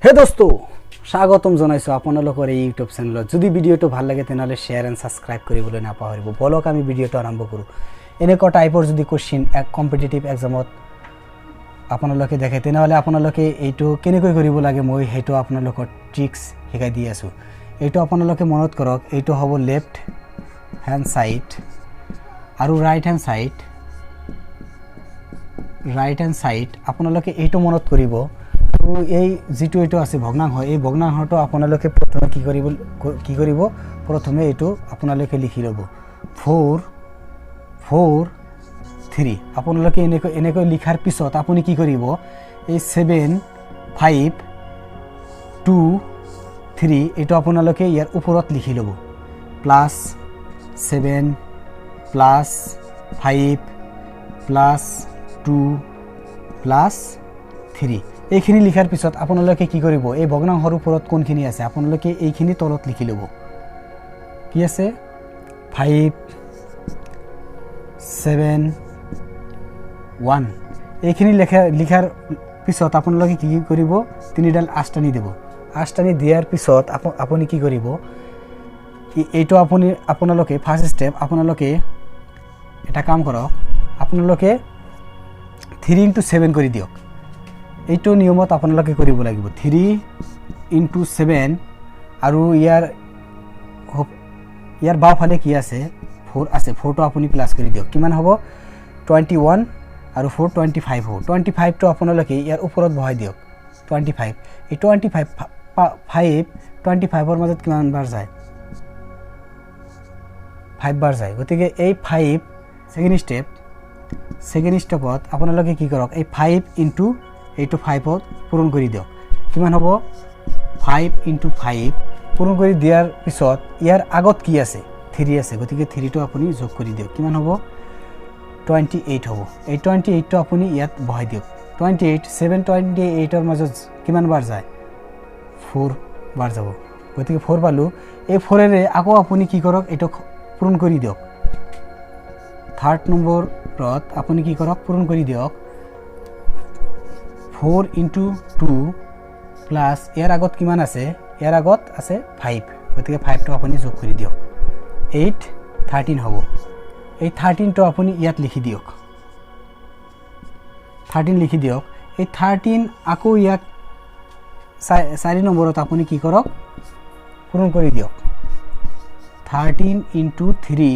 হে দোস্ত স্বাগতম জনাইছো আপোনালোকৰ এই ইউটিউব চেনেলত। যদি ভিডিঅটো ভাল লাগে তেনেহলে শেয়াৰ এন্ড সাবস্ক্ৰাইব কৰিবলৈ নাপাহৰিব। বলক আমি ভিডিঅটো আৰম্ভ কৰোঁ। এনেকুৱা টাইপৰ যদি কোশ্চিন কম্পিটিটিভ এক্সামত আপোনালোকে দেখে তেনেহলে আপোনালোকে এইটো কেনেকৈ কৰিব লাগে মই হেটো আপোনালোকৰ ট্ৰিক্স শিকাই দি আছো। এইটো আপোনালোকে মনত কৰক। এইটো হ'ব লেফট হ্যান্ড সাইড আৰু ৰাইট হ্যান্ড সাইড আপোনালোকে এইটো মনত কৰিব। এই যেটো এটো আছে ভগ্নাংশ, এই ভগ্নাংশটো আপোনালোকে প্ৰথমে কি কৰিব প্ৰথমে এটো আপোনালোকে লিখি লব 4 4 3। আপোনালোকে এনেকৈ লিখাৰ পিছত আপুনি কি কৰিব এই 7 5 2 3 এটো আপোনালোকে ইয়াৰ ওপৰত লিখি লব প্লাস 7 প্লাস 5 প্লাস 2 প্লাস 3। এইখিনি লিখাৰ পিছত আপোনালোকে কি কৰিব এই ভগ্নাংশৰ ওপৰত কোনখিনি আছে আপোনালোকে এইখিনি তলত লিখি লব। কি আছে 5 7 1। এইখিনি লিখাৰ পিছত আপোনালোকে কি কৰিব তিনিডাল আষ্টানি দিব। আষ্টানি দিয়াৰ পিছত আপুনি কি কৰিব এইটো আপোনালোকে ফাৰ্স্ট স্টেপ আপোনালোকে এটা কাম কৰক। আপোনালোকে 3 * 7 কৰি দিয়ক। এইটো নিয়মত আপোনালোকে কৰিব লাগিব 3 * 7 আৰু ইয়াৰ বাওফালে কি আছে 4 আছে। 4টো আপুনি প্লাস কৰি দিয়ক। কিমান হ'ব 21 আৰু 4 25 হ'ব। 25 টো আপোনালোকে ইয়াৰ ওপৰত বহাই দিয়ক 25। এই 25ৰ মাজত কিমান বাৰ যায় 5 বাৰ যায়। গতিকে এই 5 সেকেন্ড স্টেপত আপোনালোকে কি কৰক এই 5 * এইটো 5ত পূৰণ কৰি দিয়ক। কিমান হ'ব 5 * 5 পূৰণ কৰি দিয়াৰ পিছত ইয়াৰ আগত কি আছে 3 আছে। গতিকে 3টো আপুনি যোগ কৰি দিয়ক। কিমান হ'ব 28 হ'ব। এই 28টো আপুনি ইয়াত বহাই দিয়ক। 28 728ৰ মাজত কিমান বাৰ যায় 4 বাৰ যাব। গতিকে 4 পালো। এই 4ৰে আকৌ আপুনি কি কৰক এইটো পূৰণ কৰি দিয়ক। থাৰ্ড নম্বৰত আপুনি কি কৰক পূৰণ কৰি দিয়ক 4 * 2 প্লাস ইয়াৰ আগত কিমান আছে ইয়াৰ আগত আছে 5। গতিকে 5টো আপুনি যোগ কৰি দিয়ক 8 13 হ'ব। এই 13টো আপুনি ইয়াত লিখি দিয়ক 13 লিখি দিয়ক। এই 13 আকৌ ইয়াক 4 নম্বৰত আপুনি কি কৰক পূৰণ কৰি দিয়ক 13 * 3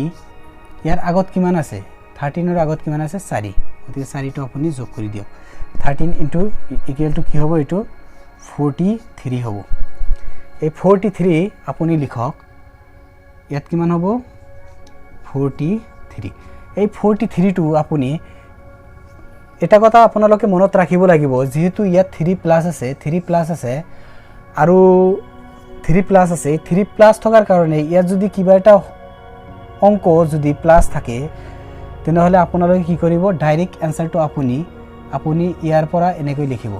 ইয়াৰ আগত কিমান আছে 13ৰ আগত কিমান আছে 4। গতিকে 4টো আপুনি যোগ কৰি দিয়ক 13 = কি হ'ব এইটো 43 হ'ব। এই 43 আপুনি লিখক ইয়াত কিমান হ'ব 43। এই 43টো আপুনি এটা কথা আপোনালোকে মনত ৰাখিব লাগিব যেহেতু ইয়াত 3 প্লাস আছে আৰু 3 প্লাস আছে 3 প্লাস থকাৰ কাৰণে ইয়াত যদি কিবা এটা অংক যদি প্লাস থাকে তেনেহলে আপোনালোকে কি কৰিব ডাইৰেক্ট এনসাৰটো আপুনি ইয়াৰ পৰা এনেকৈ লিখিব।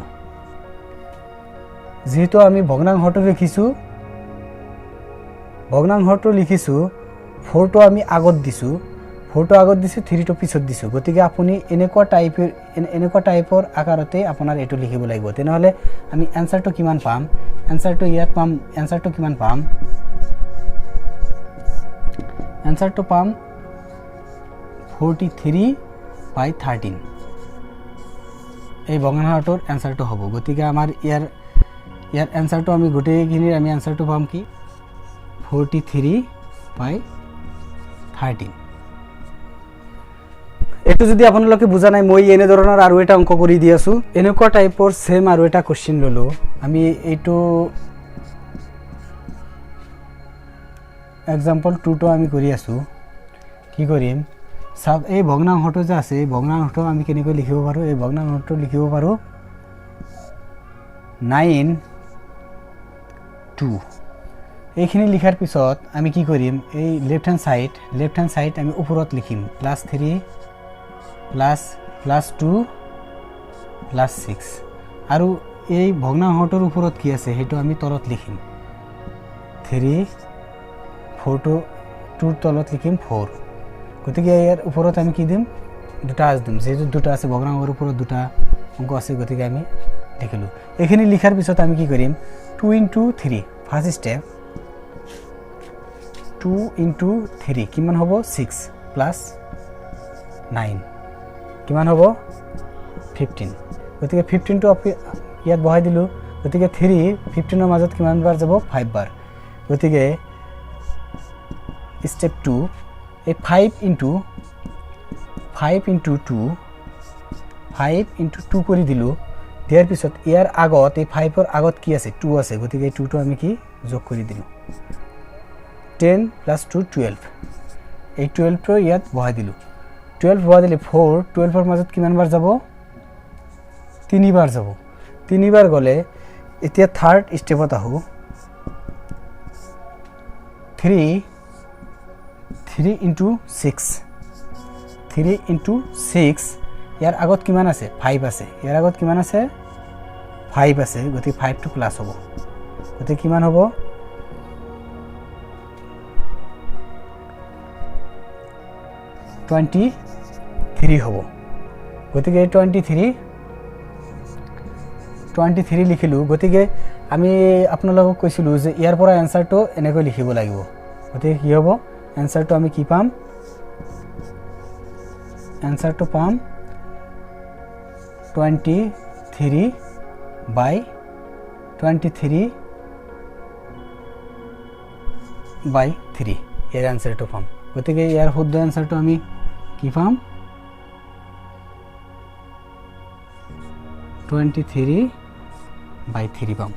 যেহেতু আমি ভগ্নাংশটো লিখিছো 4টো আমি আগত দিছো 3টো পিছত দিছো। গতিকে আপুনি এনেকুৱা টাইপৰ আকাৰতে আপোনাৰ এটো লিখিব লাগিব। তেনেহলে আমি এনসাৰটো কিমান পাম এনসাৰটো ইয়াত পাম এনসাৰটো কিমান পাম এনসাৰটো পাম 43/13। এই ভগ্নাংশটোৰ এনসাৰটো হ'ব। গতিকে আমাৰ ইয়াৰ এনসাৰটো আমি গোটেইখিনিৰ আমি এনসাৰটো পাম কি 43/13। এইটো যদি আপোনালোকে বুজা নাই মই এনে ধৰণৰ আৰু এটা অংক কৰি দি আছো। এনেকুৱা টাইপৰ সেম আৰু এটা কোশ্চেন ললো আমি। এইটো এক্সাম্পল 2টো আমি কৰি আছো। কি কৰিম সব এই ভগ্নাংশটো যে আছে এই ভগ্নাংশটো আমি কেনেকৈ লিখিব পাৰো এই ভগ্নাংশটো লিখিব পাৰো 9 2। এইখিনি লিখাৰ পিছত আমি কি কৰিম এই লেফট হ্যান্ড সাইড আমি ওপৰত লিখিম +3 +2 +6 আৰু এই ভগ্নাংশটোৰ ওপৰত কি আছে সেইটো আমি তলত লিখিম 3 4টো তলত লিখিম 4। গতিকে ইয়াৰ ওপৰত আমি কি দিম দুটা আজ দিম। যেহেতু দুটা আছে ভগ্নাংশৰ ওপৰত দুটা অংক আছে গতিকে আমি লিখিলোঁ। এইখিনি লিখাৰ পিছত আমি কি কৰিম 2 into 3 ফাৰ্ষ্ট ষ্টেপ 2 into 3 কিমান হ'ব 6 প্লাছ 9 কিমান হ'ব 15 গতিকে 15টো ইয়াত বহাই দিলোঁ গতিকে 3 15ৰ মাজত কিমান বাৰ যাব 5 বাৰ গতিকে ষ্টেপ 2 এই 5 into 2 কৰি দিলোঁ দিয়াৰ পিছত ইয়াৰ আগত এই 5ৰ আগত কি আছে 2 আছে গতিকে 2টো আমি কি যোগ কৰি দিলোঁ 10 plus 2 12 এই 12টো ইয়াত বহাই দিলোঁ 12 বহাই দিলে 4 12ৰ মাজত কিমান বাৰ যাব 3 বাৰ যাব 3 বাৰ গ'লে এতিয়া থাৰ্ড ষ্টেপত আহোঁ 3 into 6 ইয়াৰ আগত কিমান আছে 5 আছে ইয়াৰ আগত কিমান আছে 5 আছে গতিকে 5টো প্লাছ হ'ব গতিকে কিমান হ'ব 23 হ'ব গতিকে 23 লিখিলোঁ গতিকে আমি আপোনালোকক কৈছিলোঁ যে ইয়াৰ পৰা এনসাৰটো এনেকৈ লিখিব লাগিব গতিকে কি হ'ব এনসাৰটো আমি কি পাম এনসাৰটো পাম 23 by 3 ইয়াৰ এনসাৰটো পাম গতিকে ইয়াৰ শুদ্ধ এনসাৰটো আমি কি পাম 23/3 পাম